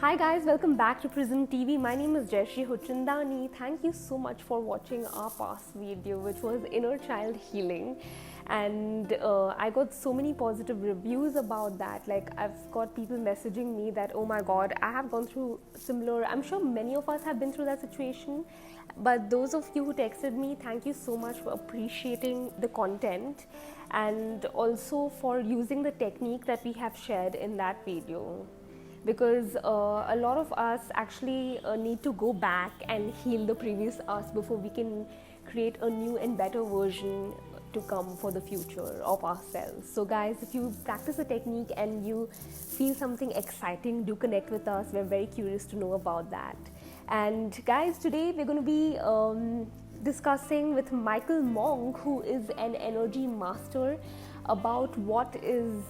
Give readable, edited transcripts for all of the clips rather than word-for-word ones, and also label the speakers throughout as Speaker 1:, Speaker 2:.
Speaker 1: Hi guys, welcome back to Prism TV. My name is Jayashree Huchandani. Thank you so much for watching our past video, which was inner child healing. And I got so many positive reviews about that. Like, I've got people messaging me that, oh my god, I have gone through similar. I'm sure many of us have been through that situation. But those of you who texted me, thank you so much for appreciating the content and also for using the technique that we have shared in that video, because a lot of us actually need to go back and heal the previous us before we can create a new and better version to come for the future of ourselves. So guys, if you practice the technique and you feel something exciting, do connect with us. We're very curious to know about that. And guys, today we're going to be discussing with Michael Monk, who is an energy master, about what is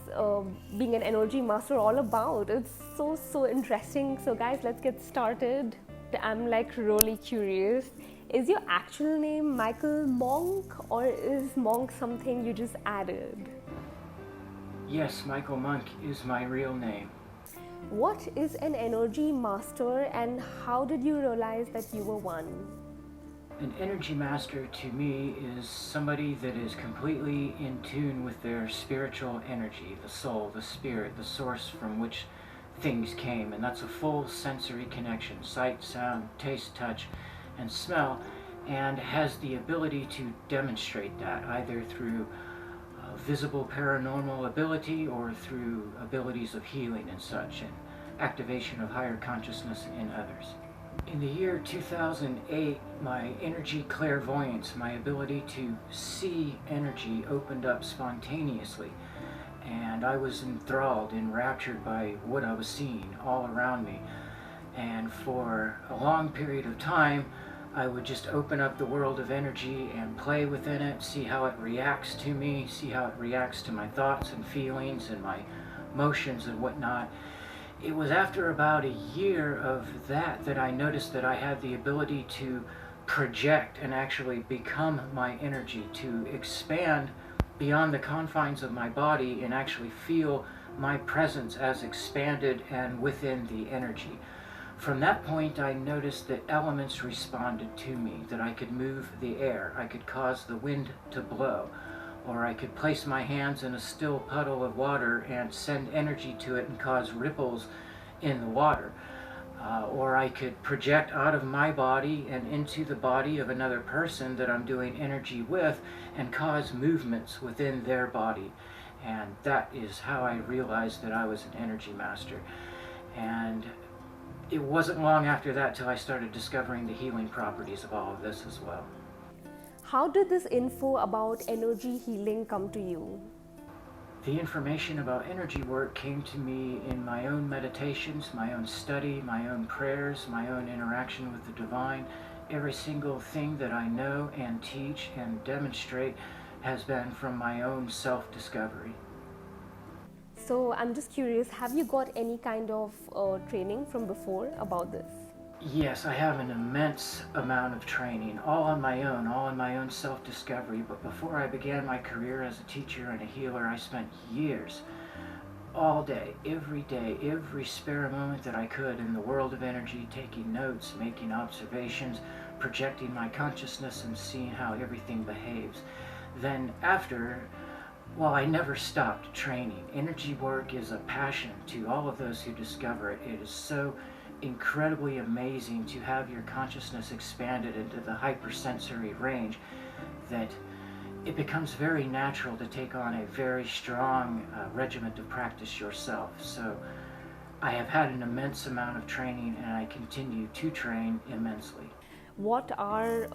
Speaker 1: being an energy master all about. It's so interesting. So guys, let's get started. I'm like really curious. Is your actual name Michael Monk, or is Monk something you just added?
Speaker 2: Yes, Michael Monk is my real name.
Speaker 1: What is an energy master and how did you realize that you were one?
Speaker 2: An energy master to me is somebody that is completely in tune with their spiritual energy, the soul, the spirit, the source from which things came. And that's a full sensory connection: sight, sound, taste, touch, and smell, and has the ability to demonstrate that either through visible paranormal ability or through abilities of healing and such, and activation of higher consciousness in others. In the year 2008, my energy clairvoyance, my ability to see energy, opened up spontaneously, and I was enthralled, enraptured by what I was seeing all around me. And for a long period of time, I would just open up the world of energy and play within it, see how it reacts to me, see how it reacts to my thoughts and feelings and my emotions and whatnot. It was after about a year of that I noticed that I had the ability to project and actually become my energy, to expand beyond the confines of my body and actually feel my presence as expanded and within the energy. From that point, I noticed that elements responded to me, that I could move the air, I could cause the wind to blow, or I could place my hands in a still puddle of water and send energy to it and cause ripples in the water. Or I could project out of my body and into the body of another person that I'm doing energy with and cause movements within their body. And that is how I realized that I was an energy master. And it wasn't long after that till I started discovering the healing properties of all of this as well.
Speaker 1: How did this info about energy healing come to you?
Speaker 2: The information about energy work came to me in my own meditations, my own study, my own prayers, my own interaction with the divine. Every single thing that I know and teach and demonstrate has been from my own self-discovery.
Speaker 1: So I'm just curious, have you got any kind of training from before about this?
Speaker 2: Yes, I have an immense amount of training, all in my own self-discovery. But before I began my career as a teacher and a healer, I spent years, all day, every spare moment that I could in the world of energy, taking notes, making observations, projecting my consciousness and seeing how everything behaves. Then after, well, I never stopped training. Energy work is a passion to all of those who discover it. It is so incredibly amazing to have your consciousness expanded into the hypersensory range that it becomes very natural to take on a very strong regiment of practice yourself. So I have had an immense amount of training, and I continue to train immensely.
Speaker 1: What are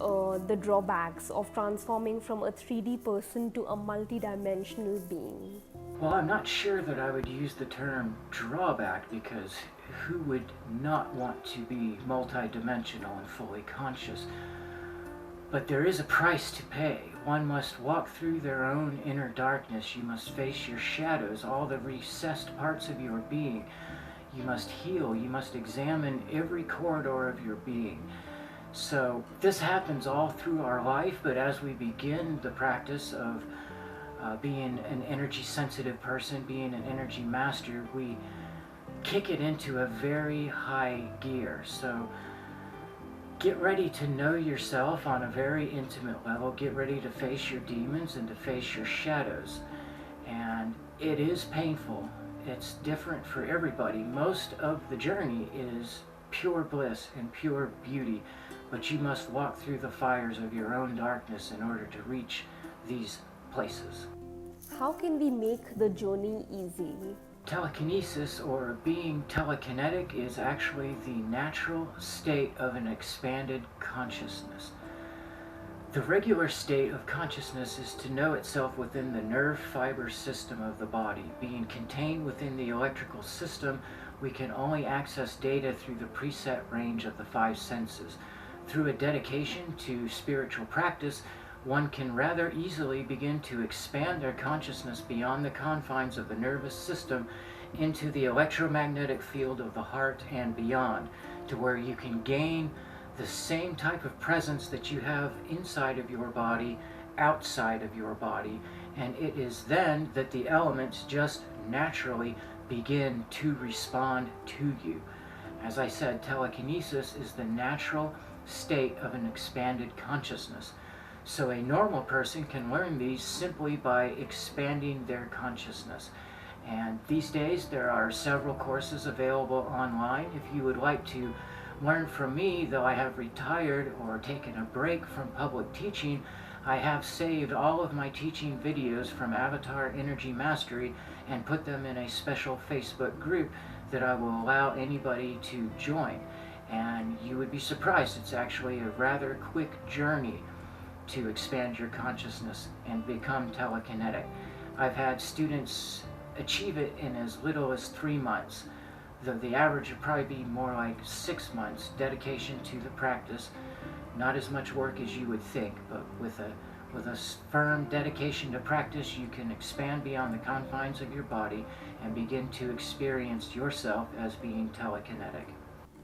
Speaker 1: the drawbacks of transforming from a 3D person to a multidimensional being?
Speaker 2: Well, I'm not sure that I would use the term drawback, because who would not want to be multidimensional and fully conscious? But there is a price to pay. One must walk through their own inner darkness. You must face your shadows, all the recessed parts of your being. You must heal. You must examine every corridor of your being. So this happens all through our life, but as we begin the practice of being an energy sensitive person, being an energy master, we kick it into a very high gear. So get ready to know yourself on a very intimate level. Get ready to face your demons and to face your shadows. And it is painful. It's different for everybody. Most of the journey is pure bliss and pure beauty, but you must walk through the fires of your own darkness in order to reach these places.
Speaker 1: How can we make the journey easy?
Speaker 2: Telekinesis, or being telekinetic, is actually the natural state of an expanded consciousness. The regular state of consciousness is to know itself within the nerve fiber system of the body. Being contained within the electrical system, we can only access data through the preset range of the five senses. Through a dedication to spiritual practice, one can rather easily begin to expand their consciousness beyond the confines of the nervous system into the electromagnetic field of the heart and beyond, to where you can gain the same type of presence that you have inside of your body, outside of your body, and it is then that the elements just naturally begin to respond to you. As I said, telekinesis is the natural state of an expanded consciousness. So a normal person can learn these simply by expanding their consciousness. And these days there are several courses available online. If you would like to learn from me, though I have retired or taken a break from public teaching, I have saved all of my teaching videos from Avatar Energy Mastery and put them in a special Facebook group that I will allow anybody to join. And you would be surprised, it's actually a rather quick journey to expand your consciousness and become telekinetic. I've had students achieve it in as little as 3 months. The average would probably be more like 6 months dedication to the practice. Not as much work as you would think, but with a firm dedication to practice, you can expand beyond the confines of your body and begin to experience yourself as being telekinetic.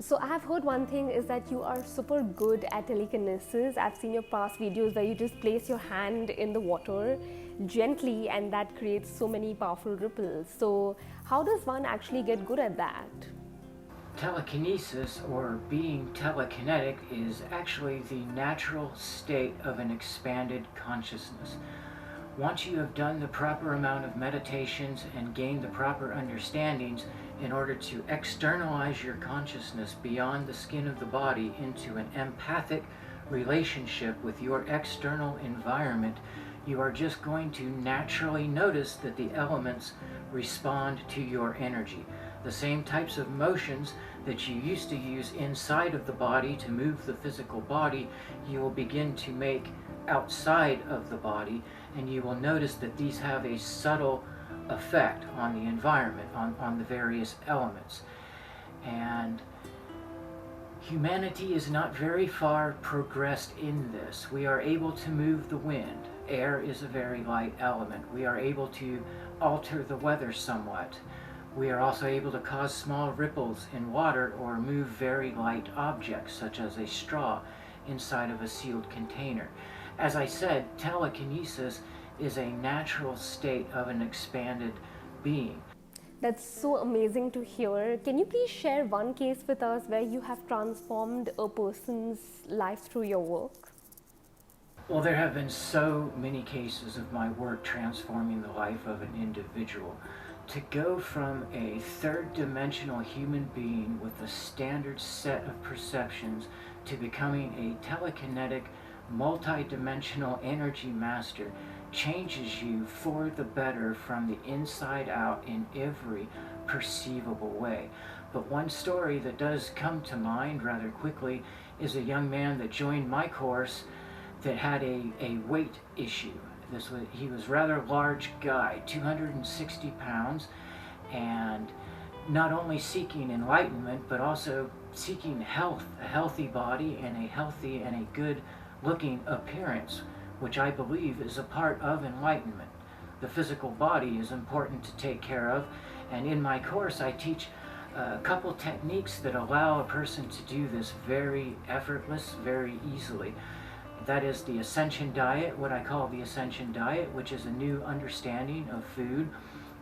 Speaker 1: So I have heard one thing is that you are super good at telekinesis. I've seen your past videos where you just place your hand in the water gently and that creates so many powerful ripples. So how does one actually get good at that?
Speaker 2: Telekinesis, or being telekinetic, is actually the natural state of an expanded consciousness. Once you have done the proper amount of meditations and gained the proper understandings in order to externalize your consciousness beyond the skin of the body into an empathic relationship with your external environment, you are just going to naturally notice that the elements respond to your energy. The same types of motions that you used to use inside of the body to move the physical body, you will begin to make outside of the body, and you will notice that these have a subtle effect on the environment, on the various elements. And humanity is not very far progressed in this. We are able to move the wind. Air is a very light element. We are able to alter the weather somewhat. We are also able to cause small ripples in water or move very light objects such as a straw inside of a sealed container. As I said, telekinesis is a natural state of an expanded being.
Speaker 1: That's so amazing to hear. Can you please share one case with us where you have transformed a person's life through your work?
Speaker 2: Well, there have been so many cases of my work transforming the life of an individual. To go from a third-dimensional human being with a standard set of perceptions to becoming a telekinetic, multi-dimensional energy master changes you for the better from the inside out in every perceivable way. But one story that does come to mind rather quickly is a young man that joined my course that had a weight issue. He was a rather large guy, 260 pounds, and not only seeking enlightenment, but also seeking health, a healthy body and a healthy and a good looking appearance, which I believe is a part of enlightenment. The physical body is important to take care of, and in my course I teach a couple techniques that allow a person to do this very effortless, very easily. That is the Ascension Diet, what I call the Ascension Diet, which is a new understanding of food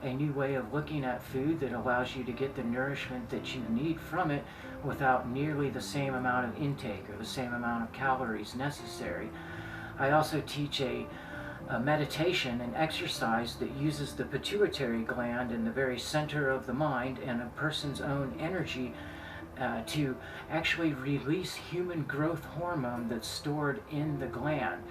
Speaker 2: a new way of looking at food that allows you to get the nourishment that you need from it without nearly the same amount of intake or the same amount of calories necessary. I also teach a meditation and exercise that uses the pituitary gland in the very center of the mind and a person's own energy to actually release human growth hormone that's stored in the gland.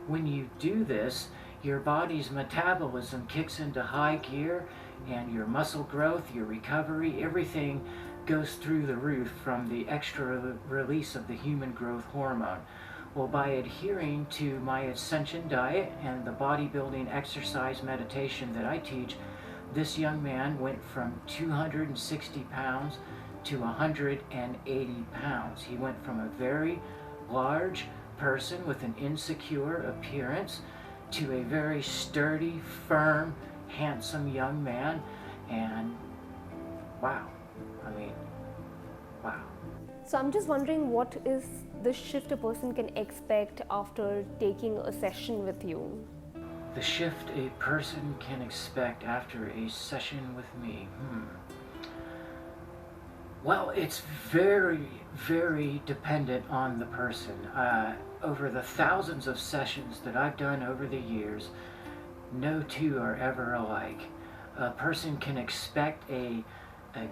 Speaker 2: When you do this, your body's metabolism kicks into high gear, and your muscle growth, your recovery, everything goes through the roof from the extra release of the human growth hormone. Well, by adhering to my Ascension diet and the bodybuilding exercise meditation that I teach, this young man went from 260 pounds to 180 pounds. He went from a very large person with an insecure appearance to a very sturdy, firm, handsome young man. And wow, I mean, wow.
Speaker 1: So I'm just wondering, what is the shift a person can expect after taking a session with you?
Speaker 2: The shift a person can expect after a session with me. Well, it's very, very dependent on the person. Over the thousands of sessions that I've done over the years, no two are ever alike. A person can expect a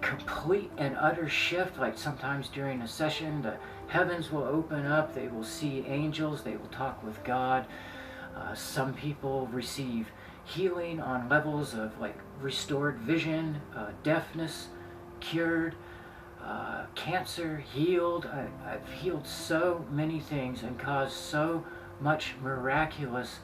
Speaker 2: complete and utter shift, like sometimes during a session, the heavens will open up, they will see angels, they will talk with God. Some people receive healing on levels of like restored vision, deafness cured, cancer healed. I've healed so many things and caused so much miraculous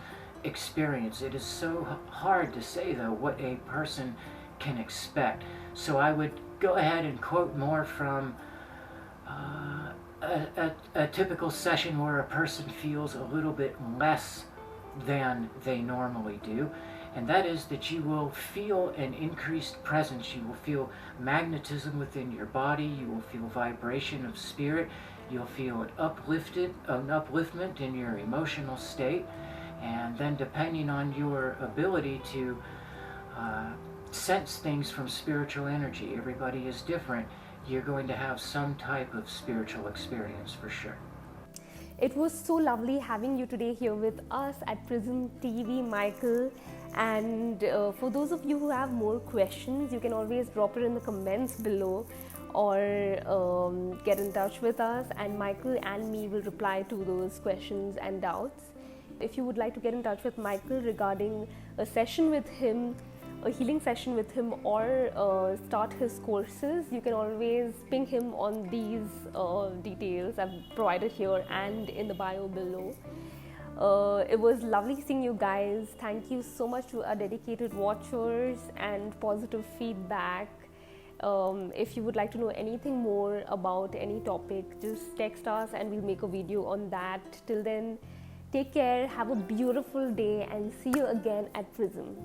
Speaker 2: experience. It is so hard to say, though, what a person can expect. So I would go ahead and quote more from a typical session where a person feels a little bit less than they normally do. And that is that you will feel an increased presence. You will feel magnetism within your body. You will feel vibration of spirit. You'll feel an upliftment in your emotional state. And then depending on your ability to sense things from spiritual energy, everybody is different, you're going to have some type of spiritual experience for sure.
Speaker 1: It was so lovely having you today here with us at Prism TV, Michael. And for those of you who have more questions, you can always drop it in the comments below or get in touch with us, and Michael and me will reply to those questions and doubts. If you would like to get in touch with Michael regarding a session with him, a healing session with him, or start his courses, you can always ping him on these details I've provided here and in the bio below. It was lovely seeing you guys. Thank you so much to our dedicated watchers and positive feedback. If you would like to know anything more about any topic, just text us and we'll make a video on that. Till then, take care, have a beautiful day, and see you again at Prism.